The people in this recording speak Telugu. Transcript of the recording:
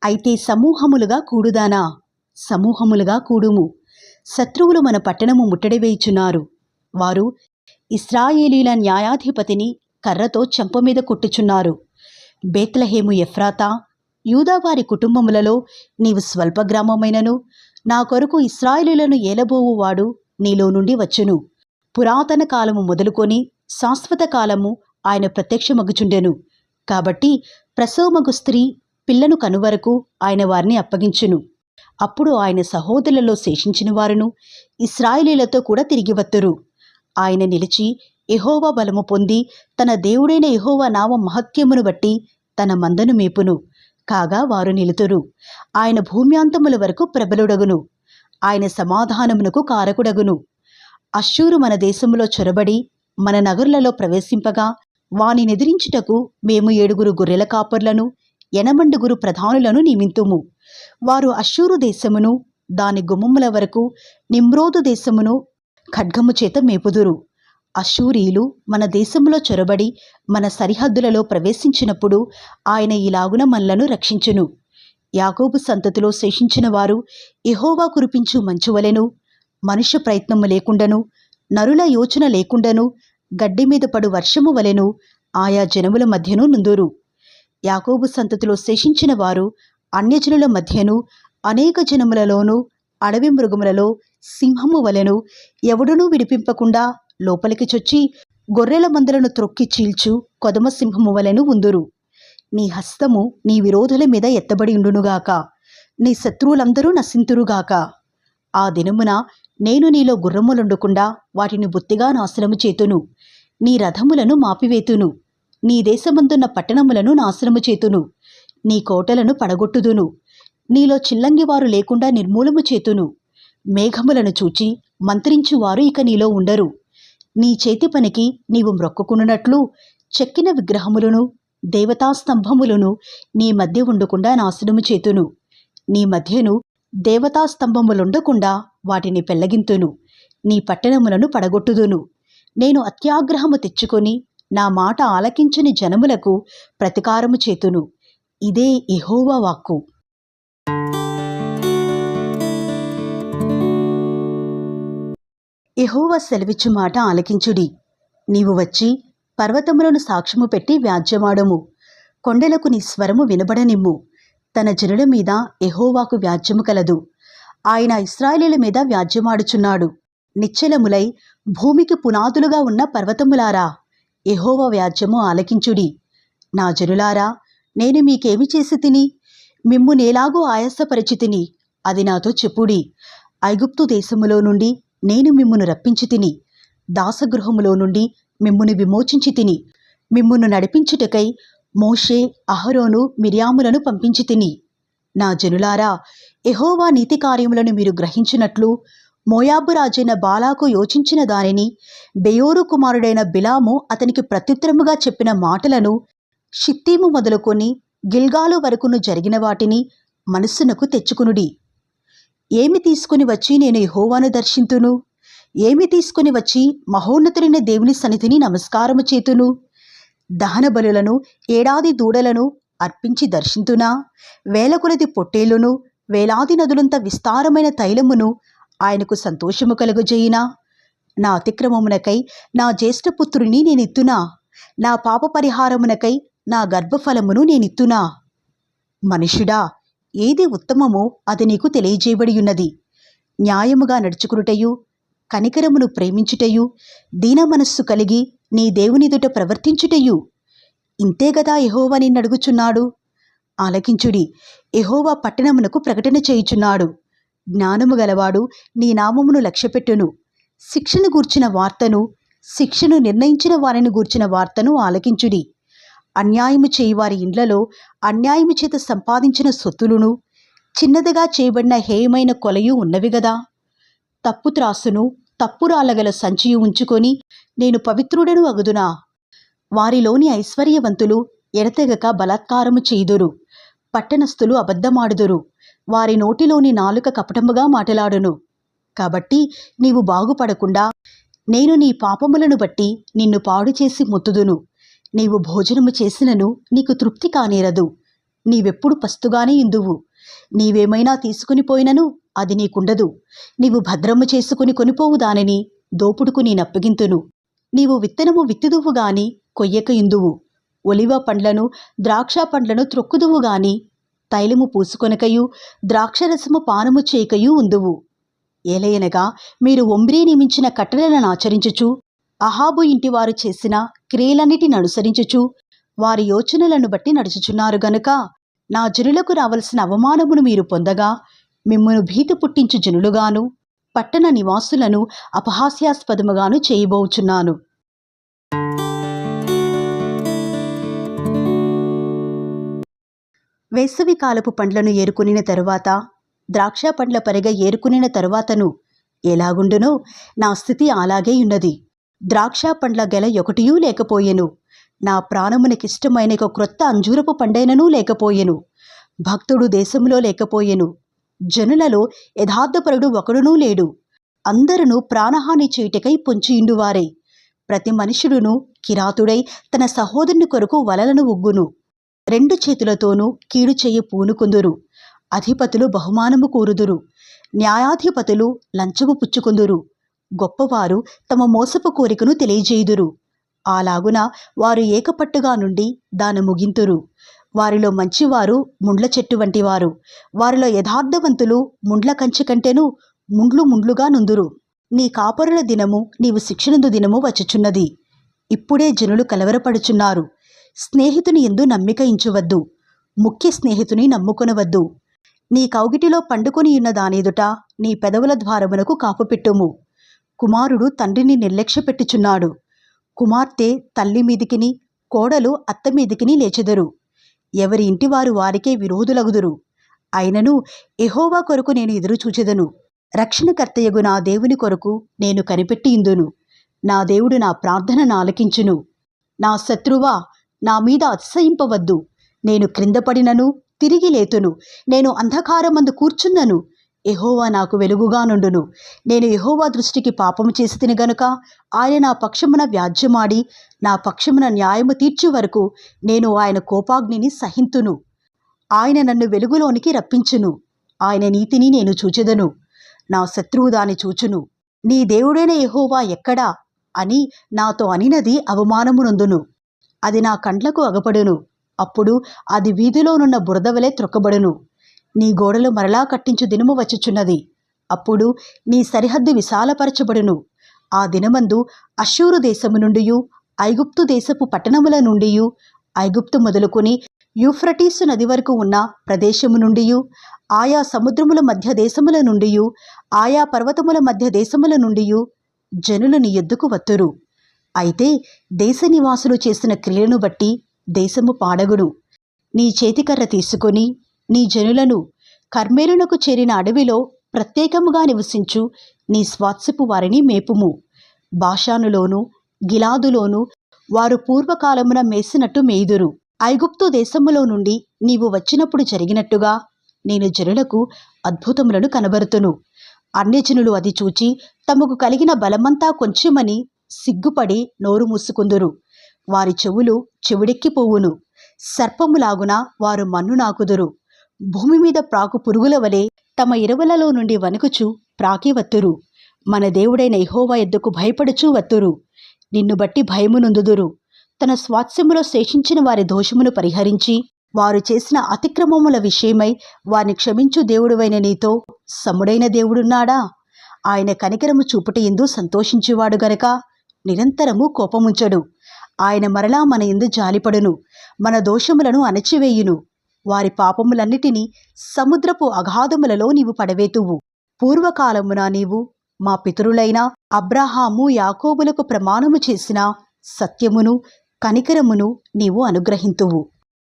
అయితే సమూహములుగా కూడుదానా, సమూహములుగా కూడుము. శత్రువులు మన పట్టణము ముట్టడివేయుచున్నారు. వారు ఇశ్రాయేలీల న్యాయాధిపతిని కర్రతో చెంపమీద కొట్టుచున్నారు. బేత్లెహేము ఎఫ్రాతా, యూదావారి కుటుంబములలో నీవు స్వల్ప గ్రామమైనను నా కొరకు ఇశ్రాయేలీయులను ఏలబోవువాడు నీలో నుండి వచ్చును. పురాతన కాలము మొదలుకొని శాశ్వత కాలము ఆయన ప్రత్యక్షమగుచుండెను. కాబట్టి ప్రసవమగు స్త్రీ పిల్లను కనువరకు ఆయన వారిని అప్పగించును. అప్పుడు ఆయన సహోదరులలో శేషించిన వారును ఇశ్రాయేలీయులతో కూడా తిరిగి వత్తురు. ఆయన నిలిచి యెహోవా బలము పొంది తన దేవుడైన యెహోవా నామ మహత్యమును బట్టి తన మందను మేపును. కాగా వారు నిలుతురు. ఆయన భూమ్యాంతముల వరకు ప్రబలుడగును. ఆయన సమాధానమునకు కారకుడగును. అష్షూరు మన దేశములో చొరబడి మన నగరులలో ప్రవేశింపగా వానినెదిరించుటకు మేము 7 గొర్రెల కాపర్లను 80 ప్రధానులను నియమింతుము. వారు అష్షూరు దేశమును దాని గుమ్మముల వరకు నిమ్రోదు దేశమును ఖడ్గము చేత మేపుదురు. అష్షూరీయులు మన దేశంలో చొరబడి మన సరిహద్దులలో ప్రవేశించినప్పుడు ఆయన ఇలాగున మనలను రక్షించును. యాకోబు సంతతిలో శేషించిన వారు యెహోవా కురిపించు మంచువలెను, మనుష్య ప్రయత్నము లేకుండాను నరుల యోచన లేకుండాను గడ్డి మీద పడు వర్షము వలెను ఆయా జనముల మధ్యను నుందురు. యాకోబు సంతతిలో శేషించిన వారు అన్యజనుల మధ్యను అనేక జనములలోనూ అడవి మృగములలో సింహము వలెను ఎవడునూ విడిపింపకుండా లోపలికి చొచ్చి గొర్రెల మందలను త్రొక్కి చీల్చు కొదమ సింహము వలెను ఉందురు. నీ హస్తము నీ విరోధుల మీద ఎత్తబడి ఉండునుగాక. నీ శత్రువులందరూ నశింతురుగాక. ఆ దినమున నేను నీలో గుర్రములుండకుండా వాటిని బొత్తిగా నాశనము చేతును. నీ రథములను మాపివేతును. నీ దేశమందున్న పట్టణములను నాశనము చేతును. నీ కోటలను పడగొట్టుదును. నీలో చిల్లంగివారు లేకుండా నిర్మూలము చేతును. మేఘములను చూచి మంత్రించువారు ఇక నీలో ఉండరు. నీ చేతి పనికి నీవు మ్రొక్కుకున్నట్లు చెక్కిన విగ్రహములను దేవతాస్తంభములను నీ మధ్య ఉండకుండా నాశనము చేతును. నీ మధ్యను దేవతాస్తంభములుండకుండా వాటిని పెళ్లగింతును. నీ పట్టణములను పడగొట్టుదును. నేను అత్యాగ్రహము తెచ్చుకొని నా మాట ఆలకించని జనములకు ప్రతికారము చేతును. ఇదే యెహోవా వాక్కు. యెహోవా సెలవిచ్చు మాట ఆలకించుడి. నీవు వచ్చి పర్వతములను సాక్ష్యము పెట్టి వ్యాజ్యమాడము. కొండలకు నీ స్వరము వినబడనిమ్ము. తన జనుల మీద యెహోవాకు వ్యాజ్యము కలదు. ఆయన ఇశ్రాయేలీయుల మీద వ్యాజ్యమాడుచున్నాడు. నిశ్చలములై భూమికి పునాదులుగా ఉన్న పర్వతములారా, యెహోవా వ్యాజ్యము ఆలకించుడి. నా జనులారా, నేను మీకేమి చేసి తిని? మిమ్ము నేలాగూ ఆయాసపరిచితిని, అది నాతో చెప్పుడి. ఐగుప్తు దేశములో నుండి నేను మిమ్మును రప్పించి తిని, దాసగృహములో నుండి మిమ్మును విమోచించి తిని, మిమ్మును నడిపించుటకై మోషే, అహరోను, మిర్యాములను పంపించి తిని. నా జనులారా, యెహోవా నీతి కార్యములను మీరు గ్రహించినట్లు మోయాబు రాజైన బాలాకు యోచించిన దానిని, బెయోరు కుమారుడైన బిలాము అతనికి ప్రత్యుత్తరముగా చెప్పిన మాటలను, షిత్తీము మొదలుకొని గిల్గాలు వరకును జరిగిన వాటిని మనస్సునకు తెచ్చుకునుడి. ఏమి తీసుకుని వచ్చి నేను యెహోవాను దర్శింతును? ఏమి తీసుకుని వచ్చి మహోన్నతుడైన దేవుని సన్నిధిని నమస్కారము చేతును? దహన బలులను 7 దూడలను అర్పించి దర్శింతునా? వేల కొలది పొట్టేలును, వేలాది నదులంత విస్తారమైన తైలమును ఆయనకు సంతోషము కలుగజేయునా? నా అతిక్రమమునకై నా జ్యేష్ఠపుత్రుని నేనిత్తునా? నా పాప పరిహారమునకై నా గర్భఫలమును నేనిత్తునా? మనుష్యుడా, ఏది ఉత్తమమో అది నీకు తెలియజేయబడి ఉన్నది. న్యాయముగా నడుచుకునుటయు, కనికరమును ప్రేమించుటయు, దీన మనస్సు కలిగి నీ దేవునిదుట ప్రవర్తించుటయు. ఇంతే గదా యెహోవా నిన్నడుగుచున్నాడు. ఆలకించుడి. యెహోవా పట్టణమునకు ప్రకటన చేయుచున్నాడు. జ్ఞానము గలవాడు నీ నామమును లక్ష్యపెట్టును. శిక్షను గూర్చిన వార్తను, శిక్షను నిర్ణయించిన వారిని గూర్చిన వార్తను ఆలకించుడి. అన్యాయము చేయువారి ఇండ్లలో అన్యాయము చేత సంపాదించిన సొత్తులును, చిన్నదిగా చేయబడిన హేయమైన కొలయు ఉన్నవి గదా. తప్పు త్రాసును, తప్పు రాళ్ళగల సంచియు ఉంచుకొని నేను పవిత్రుడను అగుదునా? వారిలోని ఐశ్వర్యవంతులు ఎడతెగక బలాత్కారము చేయుదురు. పట్టణస్థులు అబద్ధమాడుదురు. వారి నోటిలోని నాలుక కపటముగా మాటలాడును. కాబట్టి నీవు బాగుపడకుండా నేను నీ పాపములను బట్టి నిన్ను పాడు చేసి మొత్తుదును. నీవు భోజనము చేసినను నీకు తృప్తి కానేరదు. నీవెప్పుడు పస్తుగానే ఇందువు. నీవేమైనా తీసుకుని పోయినను అది నీకుండదు. నీవు భద్రము చేసుకుని కొనిపోవు దానిని దోపుడుకు నేనప్పగింతును. నీవు విత్తనము విత్తుదువు గాని కొయ్యక ఇందువు. ఒలివ పండ్లను ద్రాక్ష పండ్లను త్రొక్కుదువు గాని తైలము పూసుకొనకయు ద్రాక్షరసము పానము చేయకయు ఉందువు. ఏలయనగా మీరు ఒమ్రీ నియమించిన కట్టడలను ఆచరించుచు అహాబు ఇంటివారు చేసిన క్రియలన్నిటిని అనుసరించుచు వారి యోచనలను బట్టి నడుచుచున్నారు గనుక నా జనులకు రావలసిన అవమానమును మీరు పొందగా మిమ్మును భీతి పుట్టించు జనులుగాను పట్టణ నివాసులను అపహాస్యాస్పదముగాను చేయబోచున్నాను. వేసవి కాలపు పండ్లను ఏరుకునిన తరువాత ద్రాక్ష పండ్ల పరిగ ఏరుకునిన తరువాతను ఎలాగుండునో నా స్థితి అలాగే ఉన్నది. ద్రాక్ష పండ్ల గెల ఒకటియూ లేకపోయెను. నా ప్రాణమునకిష్టమైన ఒక క్రొత్త అంజూరపు పండైననూ లేకపోయెను. భక్తుడు దేశంలో లేకపోయెను. జనులలో యథార్థపరుడు ఒకడునూ లేడు. అందరును ప్రాణహాని చేయుటకై పొంచియుండువారే. ప్రతి మనుషుడును కిరాతుడై తన సహోదరుని కొరకు వలలను ఉగ్గును. 2 చేతులతోనూ కీడు చెయ్యి పూనుకుందురు. అధిపతులు బహుమానము కోరుదురు. న్యాయాధిపతులు లంచము పుచ్చుకుందురు. గొప్పవారు తమ మోసపు కోరికను తెలియజేయుదురు. అలాగున వారు ఏకపట్టుగా నుండి దాని ముగింతురు. వారిలో మంచివారు ముండ్ల చెట్టు వంటివారు. వారిలో యథార్థవంతులు ముండ్ల కంచె కంటెను ముండ్లుగా నుందురు. నీ కాపరుల దినము నీవు శిక్షణందు దినము వచ్చుచున్నది. ఇప్పుడే జనులు కలవరపడుచున్నారు. స్నేహితుని యందు నమ్మిక ఇంచవద్దు. ముఖ్య స్నేహితుని నమ్ముకొనవద్దు. నీ కౌగిటిలో పండుకొని ఉన్న దానెదుట నీ పెదవుల ద్వారమునకు కాపుపెట్టుము. కుమారుడు తండ్రిని నిర్లక్ష్యపెట్టుచున్నాడు. కుమార్తె తల్లి మీదికిని కోడలు అత్త మీదికిని లేచెదరు. ఎవరి ఇంటివారు వారికే విరోధులగుదురు. అయినను యెహోవా కొరకు నేను ఎదురుచూచెదను. రక్షణకర్తయగు నా దేవుని కొరకు నేను కనిపెట్టి ఇందును. నా దేవుడు నా ప్రార్థనను ఆలకించును. నా శత్రువా, నా మీద అతిశయింపవద్దు. నేను క్రిందపడినను తిరిగి లేతును. నేను అంధకారమందు కూర్చున్నను. యెహోవా నాకు వెలుగుగా నుండును. నేను యెహోవా దృష్టికి పాపము చేసి తిని గనుక ఆయన నా పక్షమున వ్యాజ్యమాడి నా పక్షమున న్యాయము తీర్చు వరకు నేను ఆయన కోపాగ్నిని సహింతును. ఆయన నన్ను వెలుగులోనికి రప్పించును. ఆయన నీతిని నేను చూచెదను. నా శత్రువు దాని చూచును. నీ దేవుడైన యెహోవా ఎక్కడా అని నాతో అనినది అవమానమునందును. అది నా కండ్లకు అగపడును. అప్పుడు అది వీధిలోనున్న బురదవలే త్రొక్కబడును. నీ గోడలు మరలా కట్టించు దినము వచ్చుచున్నది. అప్పుడు నీ సరిహద్దు విశాలపరచబడును. ఆ దినమందు అష్షూరు దేశము నుండియు ఐగుప్తు దేశపు పట్టణముల నుండియు ఐగుప్తు మొదలుకొని యూఫ్రటీసు నది వరకు ఉన్న ప్రదేశము నుండియు ఆయా సముద్రముల మధ్య దేశముల నుండియు ఆయా పర్వతముల మధ్య దేశముల నుండియు జనులు నీ యొద్దకు వత్తురు. అయితే దేశ నివాసులు చేసిన క్రియలను బట్టి దేశము పాడగును. నీ చేతికర్ర తీసుకొని నీ జనులను కర్మేలునకు చేరిన అడవిలో ప్రత్యేకముగా నివసించు నీ స్వాత్సపు వారిని మేపుము. బాషానులోను గిలాదులోను వారు పూర్వకాలమున మేసినట్టు మేయుదురు. ఐగుప్తు దేశములో నుండి నీవు వచ్చినప్పుడు జరిగినట్టుగా నేను జనులకు అద్భుతములను కనబరుతును. అన్యజనులు అది చూచి తమకు కలిగిన బలమంతా కొంచెమని సిగ్గుపడి నోరు మూసుకుందురు. వారి చెవులు చెవిడెక్కిపోవును. సర్పములాగున వారు మన్ను నాకుదురు. భూమి మీద ప్రాకు పురుగుల వలె తమ ఇరవలలో నుండి వణుకుచు ప్రాకి వత్తురు. మన దేవుడైన యెహోవా యొద్దకు భయపడుచూ వత్తురు. నిన్ను బట్టి భయమునొందుదురు. తన స్వాస్థ్యములో శేషించిన వారి దోషమును పరిహరించి వారు చేసిన అతిక్రమముల విషయమై వారిని క్షమించు దేవుడువైన నీతో సముడైన దేవుడున్నాడా? ఆయన కనికరము చూపుట యందు సంతోషించువాడు గనక నిరంతరము కోపముంచడు. ఆయన మరలా మన యందు జాలిపడును. మన దోషములను అణచివేయును. వారి పాపములన్నిటినీ సముద్రపు అగాధములలో నీవు పడవేతువు. పూర్వకాలమున నీవు మా పితరులైన అబ్రాహాము యాకోబులకు ప్రమాణము చేసిన సత్యమును కనికరమును నీవు అనుగ్రహింతువు.